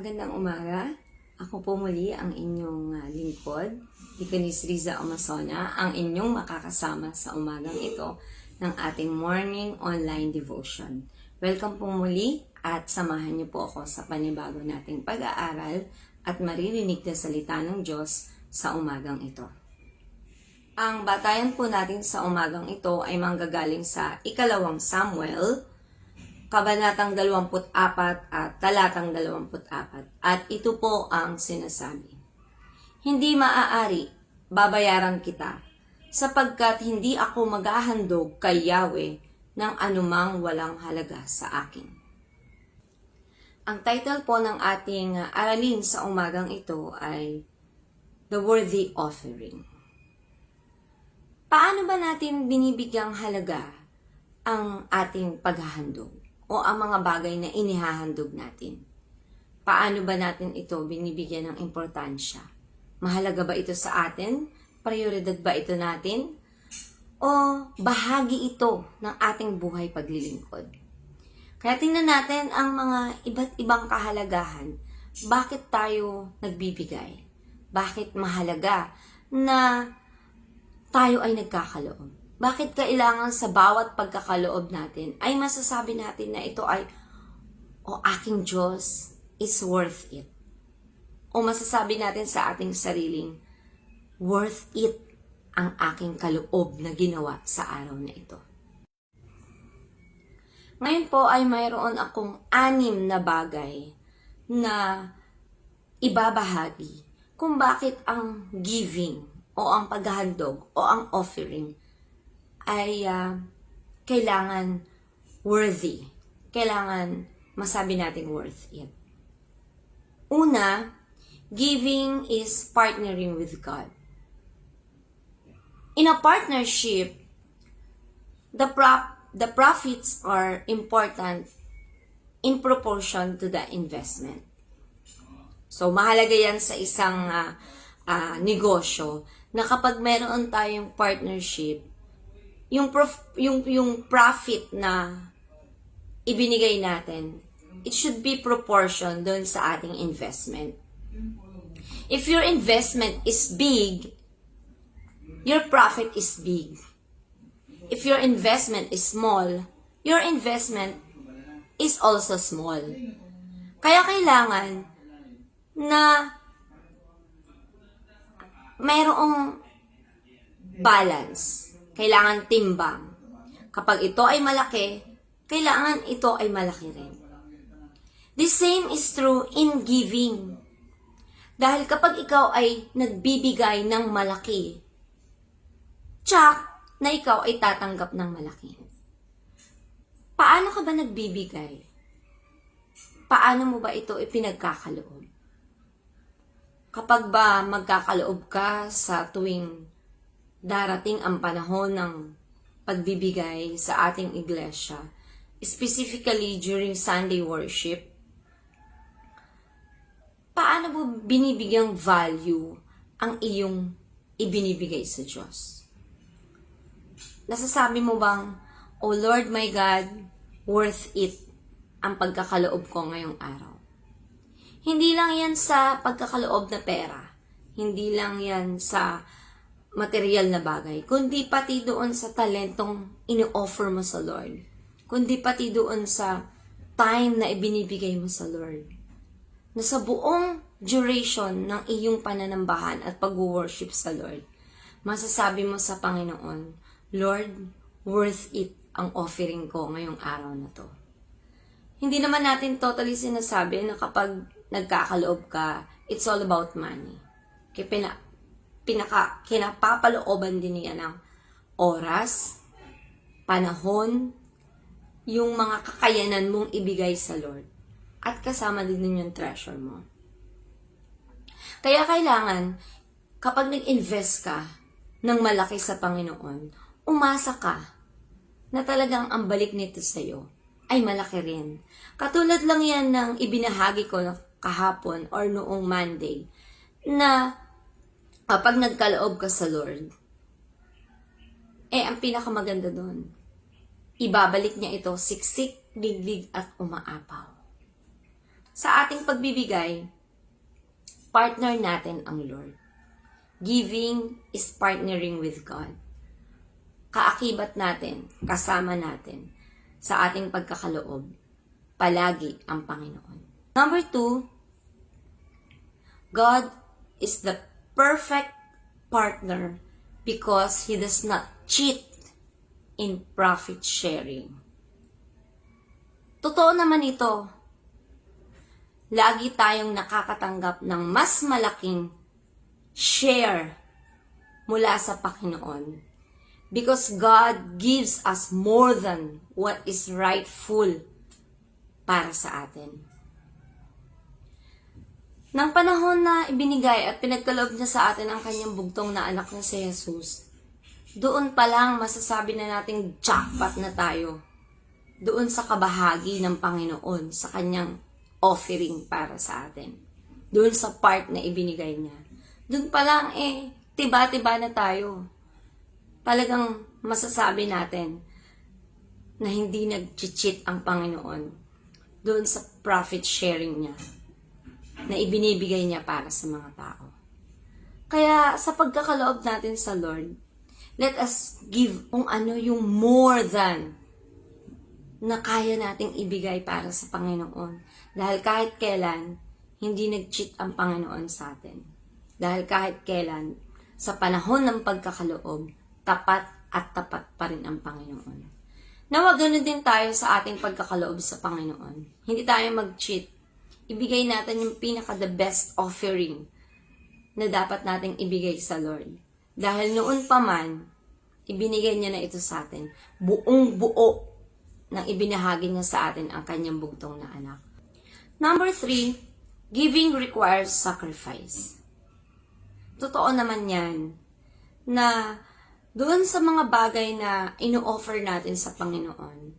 Magandang umaga. Ako po muli ang inyong lingkod, Deaconess Riza Omasona, ang inyong makakasama sa umagang ito ng ating morning online devotion. Welcome po muli at samahan niyo po ako sa panibago nating pag-aaral at maririnig na salita ng Diyos sa umagang ito. Ang batayan po natin sa umagang ito ay manggagaling sa ikalawang Samuel, Kabanatang 24 at talatang 24. At ito po ang sinasabi. Hindi maaari, babayaran kita, sapagkat hindi ako maghahandog kay Yahweh ng anumang walang halaga sa akin. Ang title po ng ating aralin sa umagang ito ay The Worthy Offering. Paano ba natin binibigyang halaga ang ating paghahandog? O ang mga bagay na inihahandog natin. Paano ba natin ito binibigyan ng importansya? Mahalaga ba ito sa atin? Prioridad ba ito natin? O bahagi ito ng ating buhay paglilingkod? Kaya tingnan natin ang mga iba't ibang kahalagahan. Bakit tayo nagbibigay? Bakit mahalaga na tayo ay nagkakaloob? Bakit kailangan sa bawat pagkakaloob natin ay masasabi natin na ito ay, aking Diyos is worth it. O masasabi natin sa ating sariling, worth it ang aking kaloob na ginawa sa araw na ito. Ngayon po ay mayroon akong 6 na bagay na ibabahagi kung bakit ang giving o ang paghahandog o ang offering ay kailangan worthy. Kailangan masabi natin worth it. Una, giving is partnering with God. In a partnership, the profits are important in proportion to the investment. So, mahalaga yan sa isang negosyo na kapag meron tayong partnership, yung profit na ibinigay natin, it should be proportion doon sa ating investment. If your investment is big, your profit is big. If your investment is small, your investment is also small. Kaya kailangan na mayroong balance. Kailangan timbang. Kapag ito ay malaki, kailangan ito ay malaki rin. The same is true in giving. Dahil kapag ikaw ay nagbibigay ng malaki, tsak na ikaw ay tatanggap ng malaki. Paano ka ba nagbibigay? Paano mo ba ito ipinagkakaloob? Kapag ba magkakaloob ka sa tuwing darating ang panahon ng pagbibigay sa ating iglesia, specifically during Sunday worship, paano mo binibigyang value ang iyong ibinibigay sa Diyos? Nasasabi mo bang, "Oh Lord my God, worth it ang pagkakaloob ko ngayong araw"? Hindi lang yan sa pagkakaloob na pera. Hindi lang yan sa material na bagay, kundi pati doon sa talentong ini-offer mo sa Lord. Kundi pati doon sa time na ibinibigay mo sa Lord. Na sa buong duration ng iyong pananambahan at pag-worship sa Lord, masasabi mo sa Panginoon, Lord, worth it ang offering ko ngayong araw na to. Hindi naman natin totally sinasabi na kapag nagkakaloob ka, it's all about money. Kaya kinapapalooban din niya ng oras, panahon, yung mga kakayanan mong ibigay sa Lord. At kasama din yung treasure mo. Kaya kailangan, kapag nag-invest ka ng malaki sa Panginoon, umasa ka na talagang ang balik nito sa'yo ay malaki rin. Katulad lang yan ng ibinahagi ko kahapon or noong Monday, na kapag nagkaloob ka sa Lord, ang pinakamaganda doon, ibabalik niya ito siksik, liglig at umaapaw. Sa ating pagbibigay, partner natin ang Lord. Giving is partnering with God. Kaakibat natin, kasama natin sa ating pagkakaloob, palagi ang Panginoon. Number 2, God is the perfect partner because He does not cheat in profit sharing. Totoo naman ito. Lagi tayong nakakatanggap ng mas malaking share mula sa Panginoon. Because God gives us more than what is rightful para sa atin. Nang panahon na ibinigay at pinagkaloob niya sa atin ang kanyang bugtong na anak na si Jesus, doon pa lang masasabi na nating jackpot na tayo. Doon sa kabahagi ng Panginoon, sa kanyang offering para sa atin. Doon sa part na ibinigay niya. Doon pa lang tiba-tiba na tayo. Talagang masasabi natin na hindi nag-cheat ang Panginoon doon sa profit sharing niya na ibinibigay niya para sa mga tao. Kaya sa pagkakaloob natin sa Lord, let us give kung ano yung more than na kaya nating ibigay para sa Panginoon. Dahil kahit kailan, hindi nag-cheat ang Panginoon sa atin. Dahil kahit kailan, sa panahon ng pagkakaloob, tapat at tapat pa rin ang Panginoon. Nawa ganun din tayo sa ating pagkakaloob sa Panginoon. Hindi tayo mag-cheat. Ibigay natin yung pinaka-the best offering na dapat nating ibigay sa Lord. Dahil noon pa man, ibinigay niya na ito sa atin. Buong buo nang ibinahagi niya sa atin ang kanyang bugtong na anak. Number 3, giving requires sacrifice. Totoo naman yan na doon sa mga bagay na ino-offer natin sa Panginoon,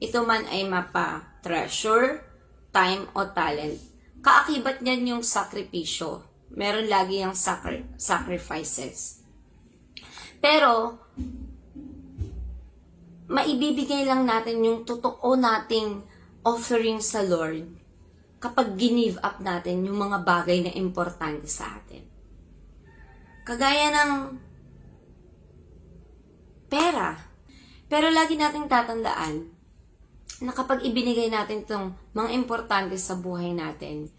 ito man ay mapa-treasure, time o talent, kaakibat niyan yung sakripisyo. Meron lagi yung sacrifices. Pero, maibibigay lang natin yung totoo nating offering sa Lord kapag give up natin yung mga bagay na importante sa atin. Kagaya ng pera. Pero lagi nating tatandaan na kapag ibinigay natin itong mga importante sa buhay natin,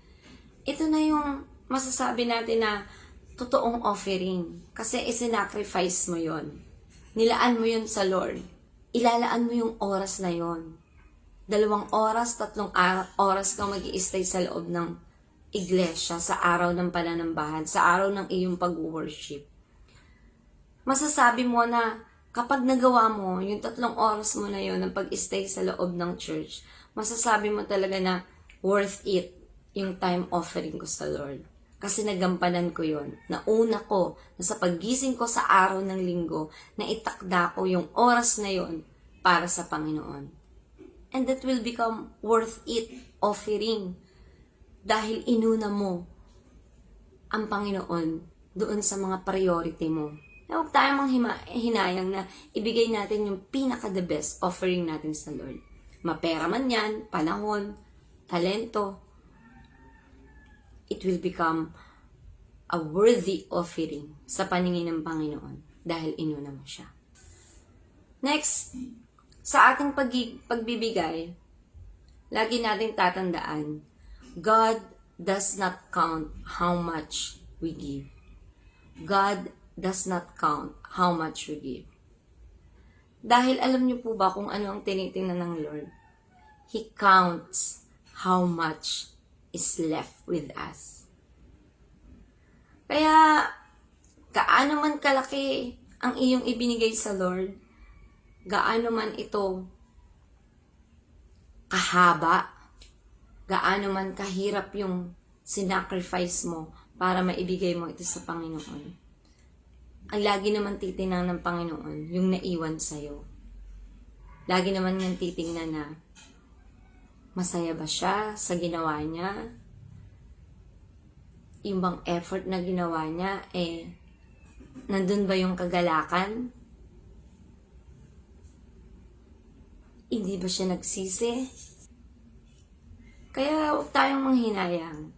ito na yung masasabi natin na totoong offering. Kasi isinacrifice mo yon. Nilaan mo yun sa Lord. Ilalaan mo yung oras na yon. 2 oras, 3 oras kang mag-i-stay sa loob ng iglesia sa araw ng pananambahan, sa araw ng iyong pag-worship. Masasabi mo na kapag nagawa mo yung 3 oras mo na yon ng pag-stay sa loob ng church, masasabi mo talaga na worth it yung time offering ko sa Lord. Kasi nagampanan ko yon. Nauna ko na sa paggising ko sa araw ng linggo na itakda ko yung oras na yon para sa Panginoon. And that will become worth it offering dahil inuna mo ang Panginoon doon sa mga priority mo. Na huwag tayong hinayang na ibigay natin yung pinaka-the best offering natin sa Lord. Mapera man yan, panahon, talento, it will become a worthy offering sa paningin ng Panginoon dahil inuna mo siya. Next, sa ating pagbibigay, lagi nating tatandaan, God does not count how much we give. God does not count how much we give. Dahil alam niyo po ba kung ano ang tinitingnan ng Lord? He counts how much is left with us. Kaya, gaano man kalaki ang iyong ibinigay sa Lord, gaano man ito kahaba, gaano man kahirap yung sinacrifice mo para maibigay mo ito sa Panginoon. Ang lagi naman titingnan ng Panginoon, yung naiwan sa'yo. Lagi naman niyang titingnan na masaya ba siya sa ginawa niya? Yung bang effort na ginawa niya, nandun ba yung kagalakan? Hindi ba siya nagsisi? Kaya huwag tayong manghinayang.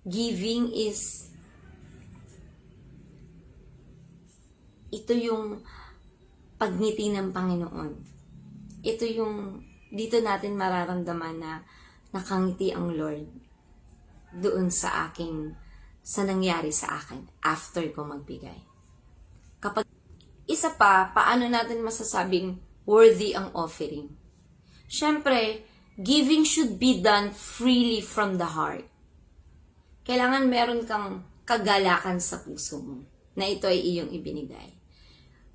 Giving is, ito yung pagngiti ng Panginoon. Ito yung, dito natin mararamdaman na nakangiti ang Lord doon sa nangyari sa akin after ko magbigay. Kapag, isa pa, paano natin masasabing worthy ang offering? Siyempre, giving should be done freely from the heart. Kailangan meron kang kagalakan sa puso mo na ito ay iyong ibinigay.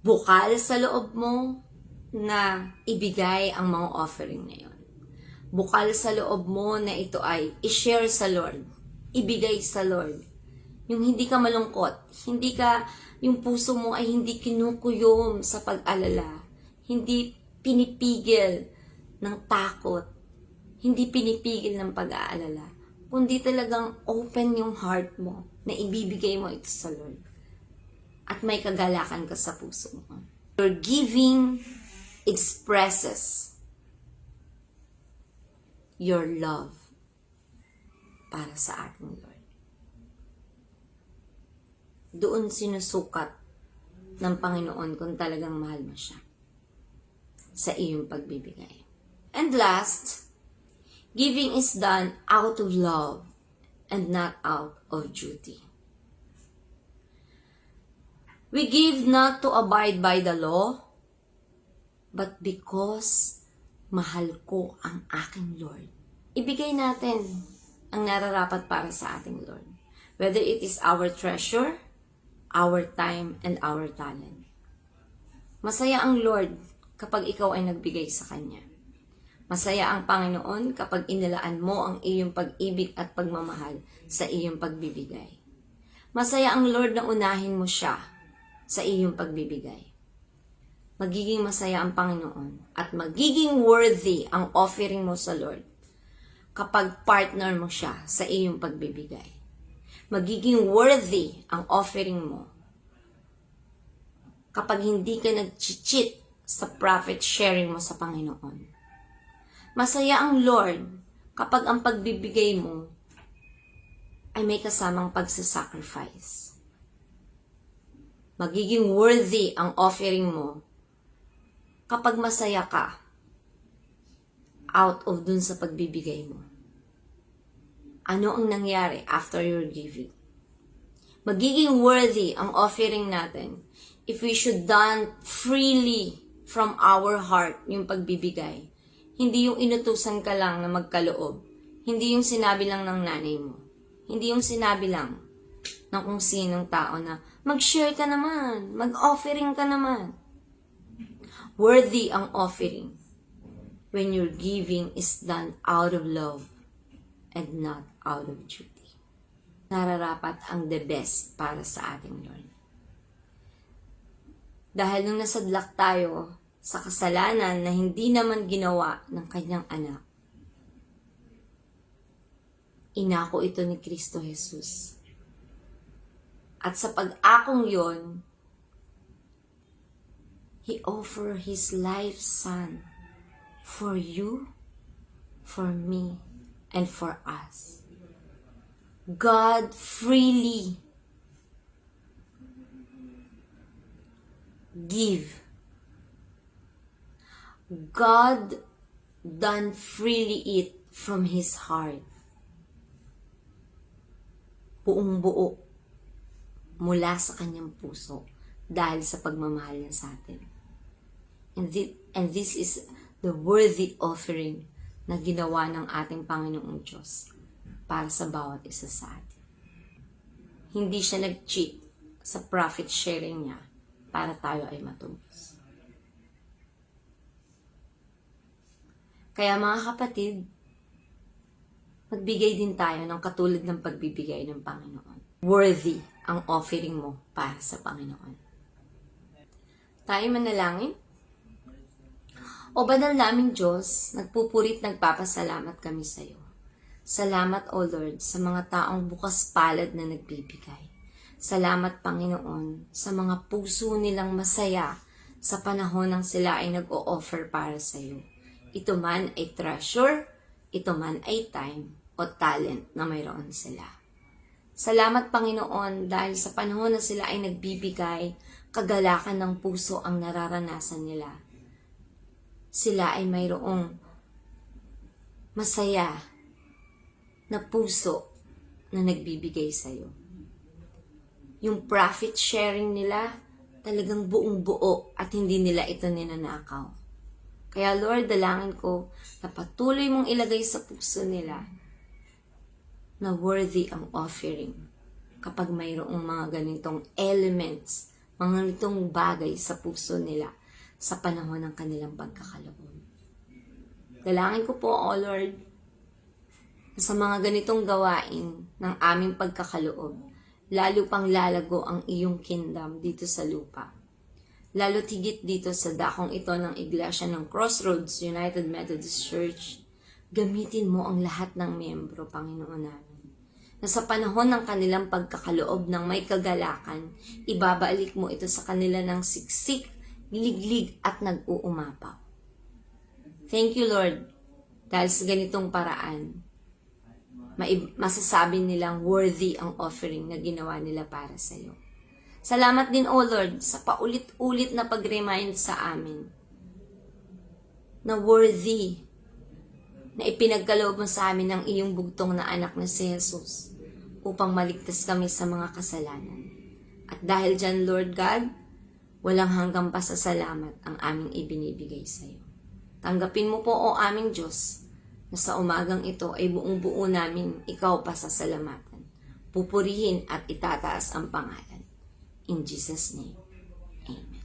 Bukal sa loob mo na ibigay ang mga offering na yon. Bukal sa loob mo na ito ay i-share sa Lord, ibigay sa Lord. Yung hindi ka malungkot, yung puso mo ay hindi kinukuyom sa pag-alala, hindi pinipigil ng takot, hindi pinipigil ng pag-aalala, kundi talagang open yung heart mo na ibibigay mo ito sa Lord. At may kagalakan ka sa puso mo. Your giving expresses your love para sa ating Lord. Doon sinusukat ng Panginoon kung talagang mahal mo siya sa iyong pagbibigay. And last, giving is done out of love and not out of duty. We give not to abide by the law, but because mahal ko ang aking Lord. Ibigay natin ang nararapat para sa ating Lord. Whether it is our treasure, our time, and our talent. Masaya ang Lord kapag ikaw ay nagbigay sa Kanya. Masaya ang Panginoon kapag inilaan mo ang iyong pag-ibig at pagmamahal sa iyong pagbibigay. Masaya ang Lord na unahin mo siya sa iyong pagbibigay. Magiging masaya ang Panginoon at magiging worthy ang offering mo sa Lord kapag partner mo siya sa iyong pagbibigay. Magiging worthy ang offering mo kapag hindi ka nag-cheat sa profit sharing mo sa Panginoon. Masaya ang Lord kapag ang pagbibigay mo ay may kasamang pagsasacrifice. Magiging worthy ang offering mo kapag masaya ka out of dun sa pagbibigay mo. Ano ang nangyari after your giving? Magiging worthy ang offering natin if we should done freely from our heart yung pagbibigay. Hindi yung inutusan ka lang na magkaloob. Hindi yung sinabi lang ng nanay mo. Hindi yung sinabi lang ng kung sinong tao na mag-share ka naman, mag-offering ka naman. Worthy ang offering when your giving is done out of love and not out of duty. Nararapat ang the best para sa ating Lord. Dahil nung nasadlak tayo sa kasalanan na hindi naman ginawa ng kanyang anak, inako ito ni Kristo Jesus. At sa pag-akong yon, He offered His life Son for you, for me, and for us. God freely give. God done freely it from His heart. Buong-buo mula sa kanyang puso dahil sa pagmamahal niya sa atin. And this is the worthy offering na ginawa ng ating Panginoong Diyos para sa bawat isa sa atin. Hindi siya nag-cheat sa profit sharing niya para tayo ay matubos. Kaya mga kapatid, magbigay din tayo ng katulad ng pagbibigay ng Panginoon. Worthy ang offering mo para sa Panginoon. Tayo manalangin. O banal naming Diyos, nagpupurit, nagpapasalamat kami sa iyo. Salamat, O Lord, sa mga taong bukas palad na nagbibigay. Salamat, Panginoon, sa mga puso nilang masaya sa panahon nang sila ay nag-o-offer para sa iyo. Ito man ay treasure, ito man ay time o talent na mayroon sila. Salamat Panginoon dahil sa panahon na sila ay nagbibigay, kagalakan ng puso ang nararanasan nila. Sila ay mayroong masaya na puso na nagbibigay sa iyo. Yung profit sharing nila, talagang buong buo at hindi nila ito ninanakaw. Kaya Lord, dalangin ko na patuloy mong ilagay sa puso nila na worthy ang offering kapag mayroong mga ganitong elements, mga ganitong bagay sa puso nila sa panahon ng kanilang pagkakaloob. Dalangin ko po, O Lord, na sa mga ganitong gawain ng aming pagkakaloob, lalo pang lalago ang iyong kingdom dito sa lupa. Lalo tigit dito sa dakong ito ng Iglesia ng Crossroads United Methodist Church, gamitin mo ang lahat ng miyembro, Panginoon namin. Na sa panahon ng kanilang pagkakaloob ng may kagalakan, ibabalik mo ito sa kanila ng siksik, liglig at nag-uumapaw. Thank you, Lord, dahil sa ganitong paraan, masasabi nilang worthy ang offering na ginawa nila para sa iyo. Salamat din, O Lord, sa paulit-ulit na pag-remind sa amin na worthy na ipinagkaloob mo sa amin ng iyong bugtong na anak na si Jesus upang maligtas kami sa mga kasalanan. At dahil dyan, Lord God, walang hanggang pasasalamat ang aming ibinibigay sa iyo. Tanggapin mo po, O aming Diyos, na sa umagang ito ay buong buo namin ikaw pasasalamatan, pupurihin at itataas ang pangalan. In Jesus' name, Amen.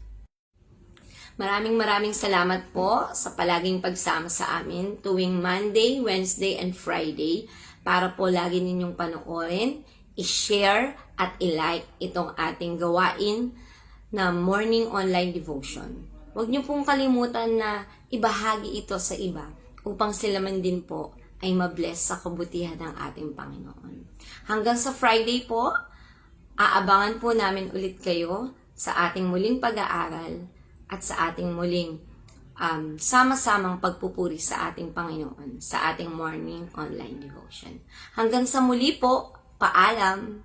Maraming salamat po sa palaging pagsama sa amin tuwing Monday, Wednesday, and Friday para po lagi ninyong panoorin, i-share at i-like itong ating gawain na morning online devotion. Huwag niyo pong kalimutan na ibahagi ito sa iba upang sila man din po ay mabless sa kabutihan ng ating Panginoon. Hanggang sa Friday po, aabangan po namin ulit kayo sa ating muling pag-aaral at sa ating muling sama-samang pagpupuri sa ating Panginoon sa ating morning online devotion. Hanggang sa muli po, paalam!